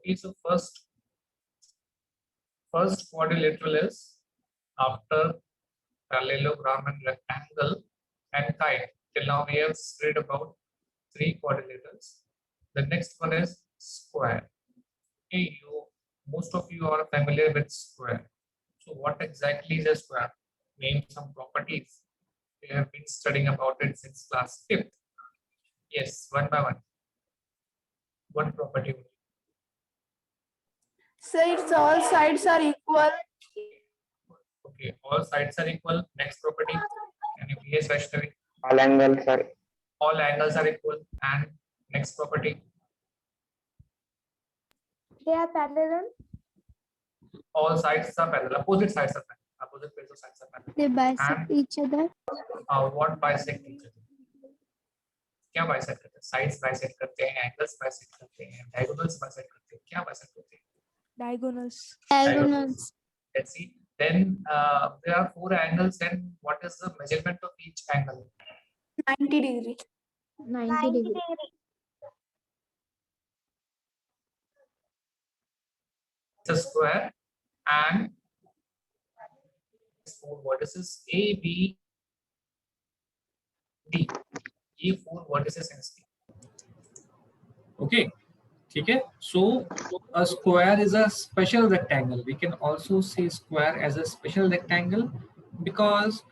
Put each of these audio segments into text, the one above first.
Okay, so first quadrilateral is after parallelogram and rectangle and kite. Till now we have read about 3 quadrilaterals. The next one is square. Okay, most of you are familiar with square. So what exactly is a square? Name some properties. We have been studying about it since class 5th. Yes, one by one. One property. So its all sides are equal. Okay, all sides are equal. Next property. Can you please Vaishnavi? All angles are All angles are equal. And next property. They are parallel. All sides are parallel. Opposite sides are parallel. Opposite pairs of sides are parallel. They bisect each other. What bisect each other? क्या bisect करते हैं? Sides bisect करते हैं, angles bisect करते हैं, diagonals bisect करते हैं. क्या bisect करते हैं? Diagonals. Diagonals. Let's see. Then there are 4 angles. And what is the measurement of each angle? 90 degree. 90 degree. It's a square and 4 vertices A, B, D. ये 4 vertices हैं इसकी. Okay, ठीक है. So a square is a special rectangle. We can also say square as a special rectangle because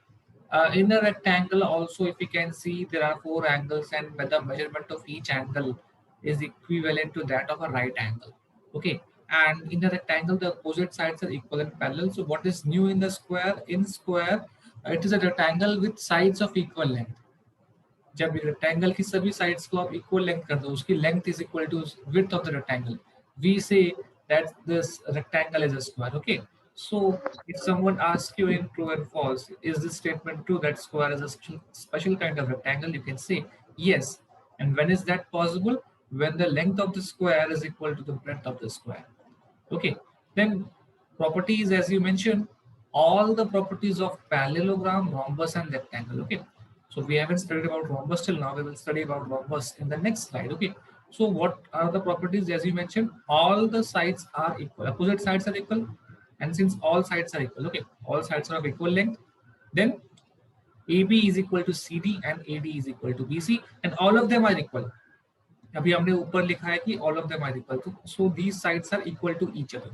in a rectangle also, if you can see, there are 4 angles and the measurement of each angle is equivalent to that of a right angle. Okay, and in the rectangle the opposite sides are equal and parallel. So what is new in the square? In square it is a rectangle with sides of equal length. जब rectangle की सभी sides को आप equal length कर दो, उसकी length is equal to width of the rectangle, we say that this rectangle is a square. Okay, so if someone asks you in true and false, is this statement true that square is a special kind of rectangle, you can say yes. And when is that possible? When the length of the square is equal to the breadth of the square. Okay, then properties, as you mentioned, all the properties of parallelogram, rhombus and rectangle. Okay, so we haven't studied about rhombus till now. We will study about rhombus in the next slide. Okay, so what are the properties? As you mentioned, all the sides are equal, opposite sides are equal, and since all sides are equal, okay, all sides are of equal length, then AB is equal to CD and AD is equal to BC, and all of them are equal. अभी हमने ऊपर लिखा है कि all of them are equal to, so these sides are equal to each other.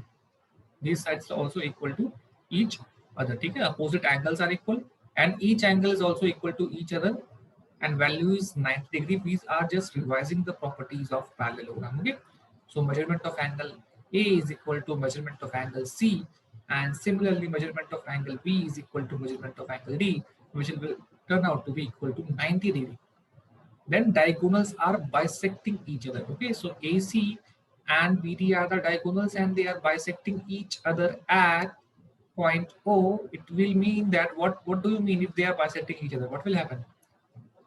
These sides are also equal to each other. ठीक है, opposite angles are equal and each angle is also equal to each other and value is 90 degree. These are just revising the properties of parallelogram. Okay, so measurement of angle A is equal to measurement of angle C, and similarly measurement of angle B is equal to measurement of angle D, which will turn out to be equal to 90 degree. Then diagonals are bisecting each other. Okay, so AC and BD are the diagonals and they are bisecting each other at point O. It will mean that what do you mean if they are bisecting each other? What will happen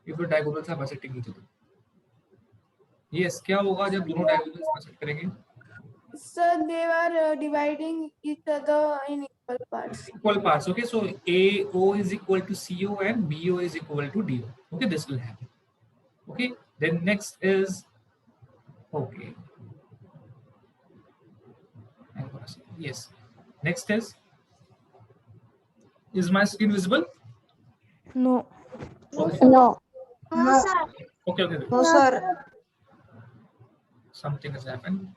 if the diagonals are bisecting each other? Yes, क्या होगा जब दोनों diagonals bisect करेंगे? So they were dividing each other in equal parts. Equal parts. Okay, so AO is equal to CO and BO is equal to DO. Okay, this will happen. Okay, then next is, okay, yes, next is my screen visible? No. Okay. No. No, sir. Okay. No, sir. Something has happened.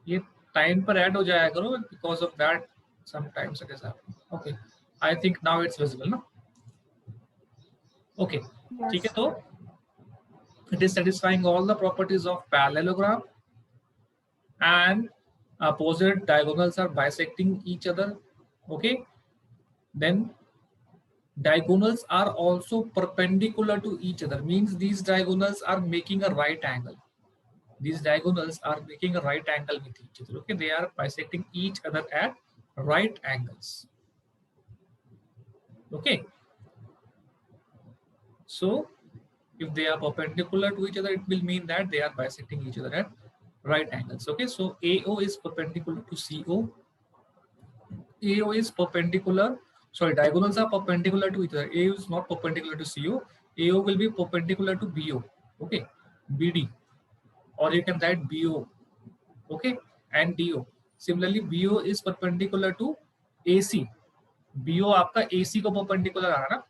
ये time पर add हो जाया करो, because of that sometimes it is happening. Okay, I think now it's visible, no? Okay, ठीक है, तो it is satisfying all the properties of parallelogram and opposite diagonals are bisecting each other. Okay, then diagonals are also perpendicular to each other, means these diagonals are making a right angle. These diagonals are making a right angle with each other. Okay, they are bisecting each other at right angles. Okay, so if they are perpendicular to each other, it will mean that they are bisecting each other at right angles. Okay, so AO is perpendicular to CO. AO is perpendicular, sorry, diagonals are perpendicular to each other. AO is not perpendicular to CO. AO will be perpendicular to BO. Okay, BD, or you can write BO. Okay, and DO. Similarly, BO is perpendicular to AC. BO आपका AC को perpendicular आ रहा ना,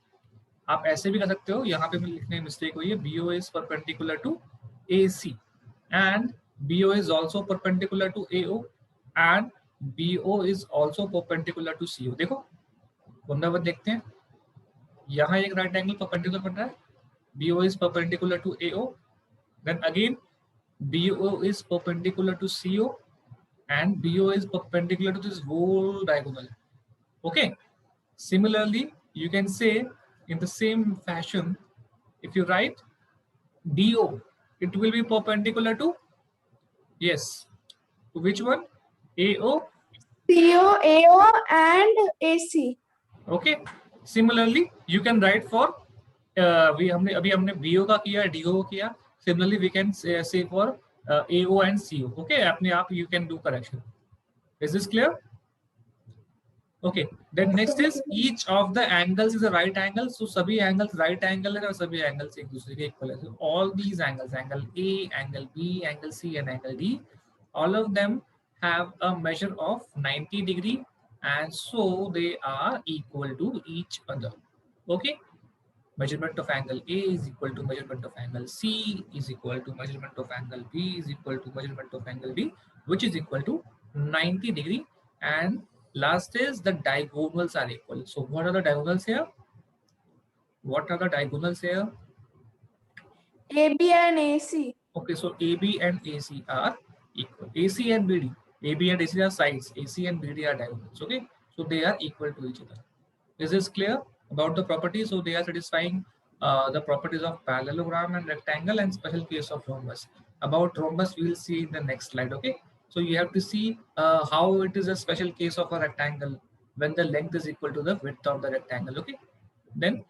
आप ऐसे भी कर सकते हो, यहाँ पे मैं लिखने में मिस्टेक हुई है. BO is perpendicular to AC and BO is also perpendicular to AO and BO is also perpendicular to CO. देखो वृंदावन देखते हैं, यहाँ एक राइट एंगल परपेंडिकुलर बन रहा है. BO is perpendicular to AO, then again BO is perpendicular to CO and BO is perpendicular to this whole diagonal. Okay, similarly you can say in the same fashion, if you write DO, it will be perpendicular to, yes, to which one? AO. CO, AO, and AC. Okay, similarly you can write for अभी हमने BO का किया, DO किया. Similarly we can say for AO and CO. Okay, अपने आप you can do correction. Is this clear? Okay, then next is each of the angles is a right angle. So सभी angles right angle है और सभी angles एक दूसरे के equal है. So all these angles, angle A, angle B, angle C and angle D, all of them have a measure of 90 degree and so they are equal to each other. Okay, measurement of angle A is equal to measurement of angle C is equal to measurement of angle B is equal to measurement of angle D, which is equal to 90 degree. And last is the diagonals are equal. So what are the diagonals here? What are the diagonals here? AB and AC. Okay, so AB and AC are equal. AC and BD. AB and AC are sides. AC and BD are diagonals. Okay, so they are equal to each other. Is this clear about the properties? So they are satisfying the properties of parallelogram and rectangle and special case of rhombus. About rhombus we will see in the next slide. Okay, so you have to see how it is a special case of a rectangle when the length is equal to the width of the rectangle. Okay, then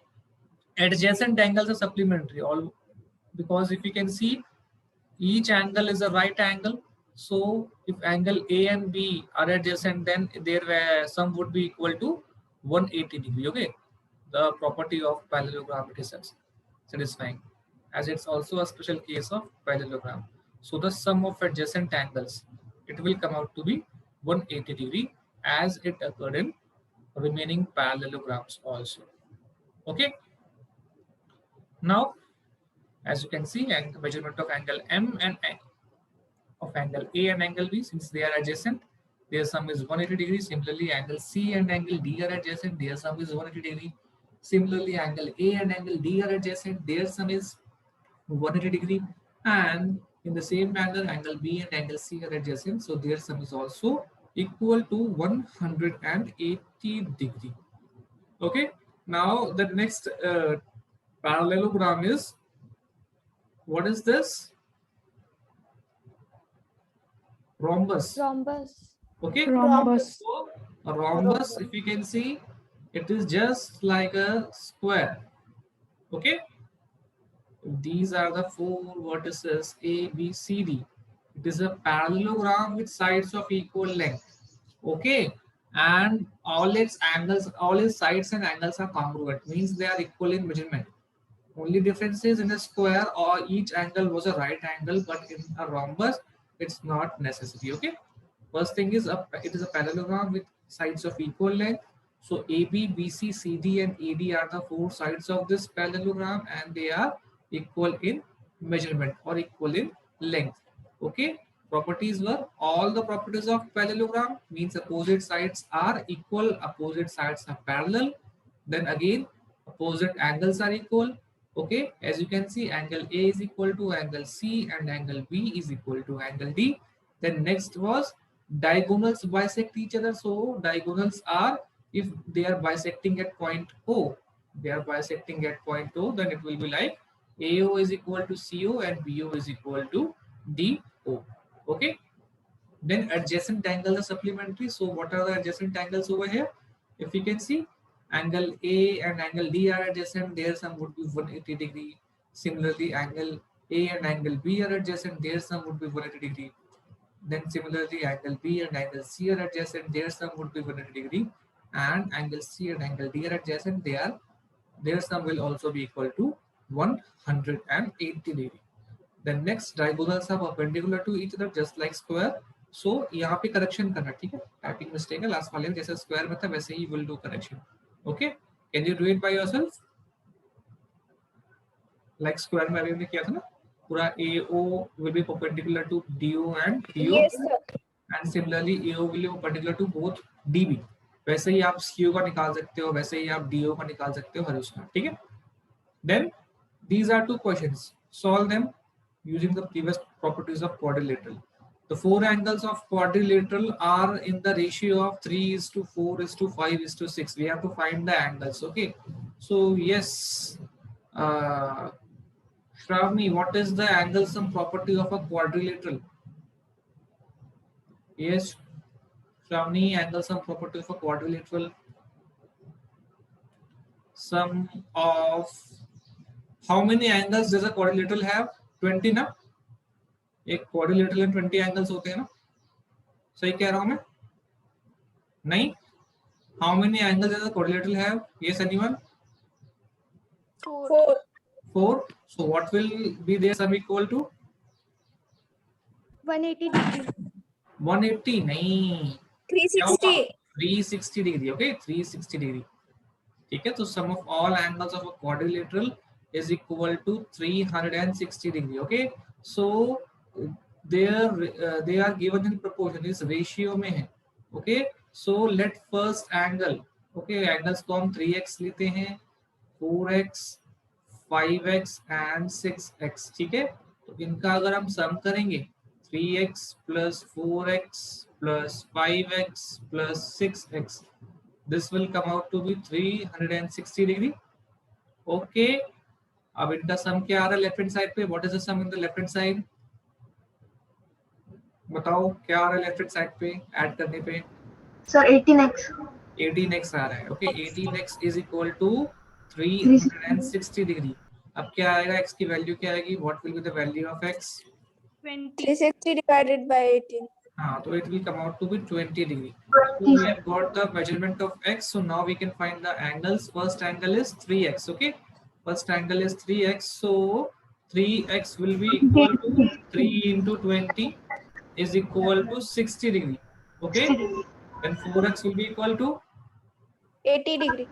adjacent angles are supplementary, all because if you can see each angle is a right angle. So if angle A and B are adjacent, then their sum would be equal to 180 degree. Okay, the property of parallelogram it is satisfying, as it's also a special case of parallelogram. So the sum of adjacent angles, it will come out to be 180 degree as it occurred in remaining parallelograms also. Okay, now as you can see, measurement of angle M and of angle A and angle B, since they are adjacent, their sum is 180 degree. Similarly, angle C and angle D are adjacent, their sum is 180 degree. Similarly, angle A and angle D are adjacent, their sum is 180 degree. And in the same manner, angle B and angle C are adjacent, so their sum is also equal to 180 degree. Okay, now the next parallelogram is, what is this? Rhombus. Rhombus. Okay, Rhombus. so a rhombus, if you can see, it is just like a square. Okay, these are the four vertices A, B, C, D. It is a parallelogram with sides of equal length. Okay, and all its angles, all its sides and angles are congruent, means they are equal in measurement. Only difference is in a square or each angle was a right angle, but in a rhombus it's not necessary. Okay, first thing is it is a parallelogram with sides of equal length. So AB, BC, CD and AD are the four sides of this parallelogram and they are equal in measurement or equal in length. Okay, properties were, all the properties of parallelogram means opposite sides are equal, opposite sides are parallel, then again opposite angles are equal. Okay, as you can see, angle A is equal to angle C and angle B is equal to angle D. Then next was diagonals bisect each other. So diagonals are, if they are bisecting at point O, they are bisecting at point O, then it will be like AO is equal to CO and BO is equal to DO. Okay, then adjacent angles are supplementary. So what are the adjacent angles over here? If you can see, angle A and angle D are adjacent, their sum would be 180 degree. Similarly, angle A and angle B are adjacent, their sum would be 180 degree. Then similarly, angle B and angle C are adjacent, their sum would be 180 degree. And angle C and angle D are adjacent, their sum will also be equal to 180 degree. The next diagonals are perpendicular to each other, just like square. सो यहाँ पे correction करना, ठीक है, typing mistake है last वाले में, जैसे square में था वैसे he will do correction. Okay, can you do it by yourself like square में अभी हमने किया था ना, पूरा AO will be perpendicular to DO and PO. Yes, sir. And similarly AO will be perpendicular to both DB. वैसे ही आप CO का निकाल सकते हो, वैसे ही आप DO का निकाल सकते हो हर उसका, ठीक है. Then these are two questions. Solve them using the previous properties of quadrilateral. The four angles of quadrilateral are in the ratio of 3:4:5:6. We have to find the angles. Okay. So yes, Shravani, what is the angle sum property of a quadrilateral? Yes, Shravani, angle sum property of a quadrilateral. Sum of how many angles does a quadrilateral have? 20 ना? एक quadrilateral में 20 angles होते हैं ना? सही कह रहा हूँ मैं? नहीं? How many angles does a quadrilateral have? Yes, anyone? 4. 4. So what will be their sum equal to? 180 degree. 180 नहीं. 360. 360 degree. Okay, 360 degree. ठीक है, तो sum of all angles of a quadrilateral is equal to 360 degree. Okay, so they are given in proportion, इस ratio में है. Okay, so let first angle. Okay, angles को हम 3x लेते हैं, 4x, 5x and 6x. ठीक है, तो इनका अगर हम सम करेंगे 3x plus 4x plus 5x plus 6x, this will come out to be 360 degree. Okay, अब इनका सम क्या आ रहा है लेफ्ट हैंड साइड पे? What is the sum in the left hand side? बताओ क्या आ रहा है लेफ्ट हैंड साइड पे ऐड करने पे? Sir, 18x. 18x आ रहा है. Okay, 18x is equal to 360 degree. अब क्या आएगा, x की वैल्यू क्या आएगी? What will be the value of x? 360 divided by 18. हाँ, तो it will come out to be 20 degree. So we have got the measurement of x. So now we can find the angles. First angle is 3x. Okay, first angle is 3x. So 3x will be equal to 3 into 20 is equal to 60 degree. Okay, then 4x will be equal to 80 degree.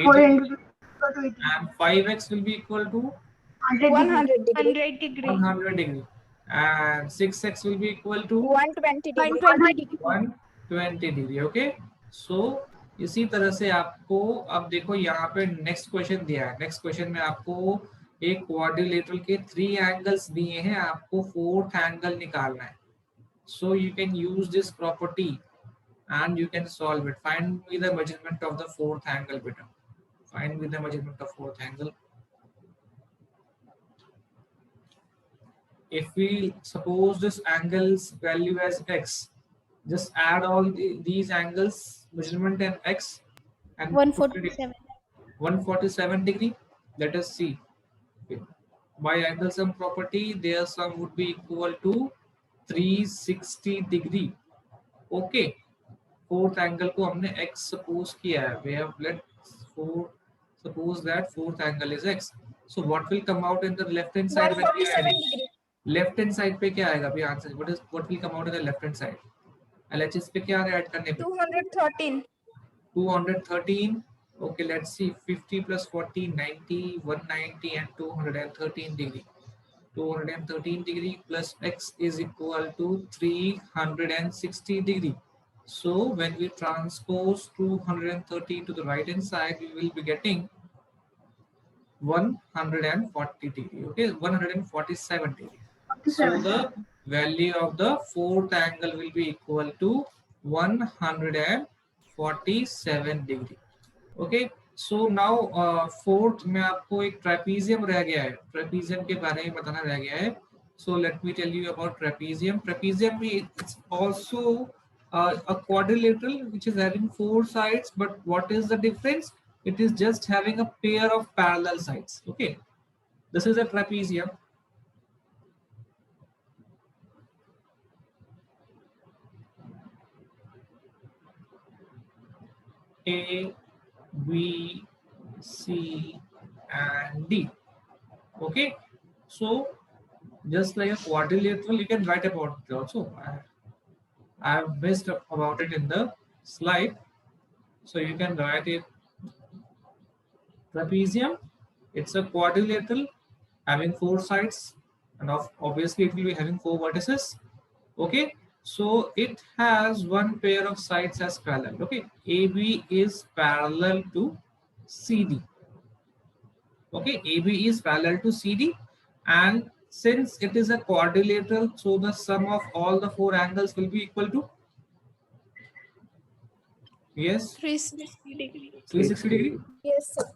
4 80 into 2 equal to 18. and 5x will be equal to 100 degree. 100 degree. 100 degree and 6x will be equal to 120 degree. 120 degree. 120 degree. Okay, सो इसी तरह से आपको अब देखो यहाँ पे next question दिया है. नेक्स्ट क्वेश्चन में आपको एक क्वाड्रिलेटरल के 3 एंगल्स दिए हैं, आपको फोर्थ एंगल निकालना है. So you can use this property and you can solve it. Find me the measurement of the fourth angle बेटा. Find me the measurement of fourth angle. If we suppose this angle's value as x, just add all these angles measurement and x and 147. 147 degree. Let us see. Okay. By angle sum property, their sum would be equal to 360 degree. Okay, fourth angle को हमने x suppose किया है. We have let suppose that fourth angle is x. So what will come out in the left hand side when we are adding? Left hand side पे क्या आएगा अभी answer? What will come out in the left hand side? LHS पे क्या आ रहा है add करने पे? 213. 213. Okay, let's see. 50 plus 40 90, 190 and 213 degree. 213 degree plus x is equal to 360 degree. So when we transpose 213 to the right hand side, we will be getting 140 degree. Okay, 147 degree. So the value of the fourth angle will be equal to 147 degree. Okay, so now fourth में आपको एक trapezium रह गया है. Trapezium के बारे में बताना रह गया है. So let me tell you about trapezium. Trapezium is also a quadrilateral which is having 4 sides, but what is the difference? It is just having a pair of parallel sides. Okay, this is a trapezium. A, B, C, and D. Okay, so just like a quadrilateral, you can write about it also. I have missed about it in the slide, so you can write it. Trapezium, it's a quadrilateral having 4 sides, and obviously it will be having 4 vertices. Okay, so it has one pair of sides as parallel. Okay, AB is parallel to CD. Okay, AB is parallel to CD, and since it is a quadrilateral, so the sum of all the 4 angles will be equal to, yes, 360 degree. 360 degree. Yes, sir.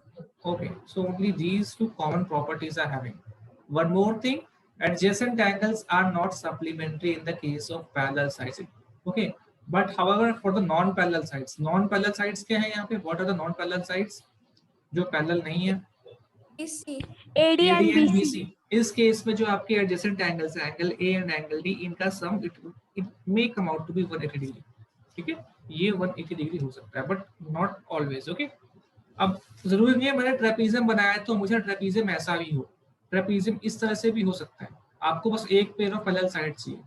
Okay, so only these 2 common properties are having. One more thing, adjacent angles are not supplementary in the case of parallel sides. Okay, but however for the non-parallel sides क्या है यहाँ पे? What are the non-parallel sides? जो parallel नहीं है. BC. AD AD and and BC. BC. इस case में जो आपके adjacent angles है, angle A and angle D, इनका sum it may come out to be 180 degree. ठीक है, ये 180 डिग्री हो सकता है, but not always. Okay. अब जरूरी नहीं है मैंने ट्रेपीजियम बनाया है तो मुझे ट्रेपीजियम ऐसा भी हो, ट्रेपीजियम इस तरह से भी हो सकता है. आपको बस एक पेयर ऑफ पैरेलल साइड चाहिए.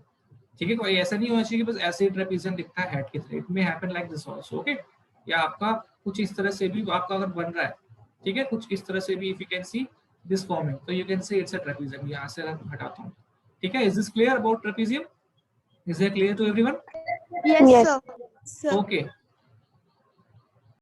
ठीक है, कोई ऐसा नहीं होना चाहिए कि बस ऐसे ही ट्रेपीजियम दिखता है हेड की तरह. It may happen like this also. Okay, या आपका कुछ इस तरह से भी आपका अगर बन रहा है, ठीक है, कुछ इस तरह से भी, if you can see this forming, तो you can say it's a trapezium. यहाँ से हटाता हूँ. ठीक है, is this clear about trapezium? Is it clear to everyone? Yes, sir. Sir. Okay.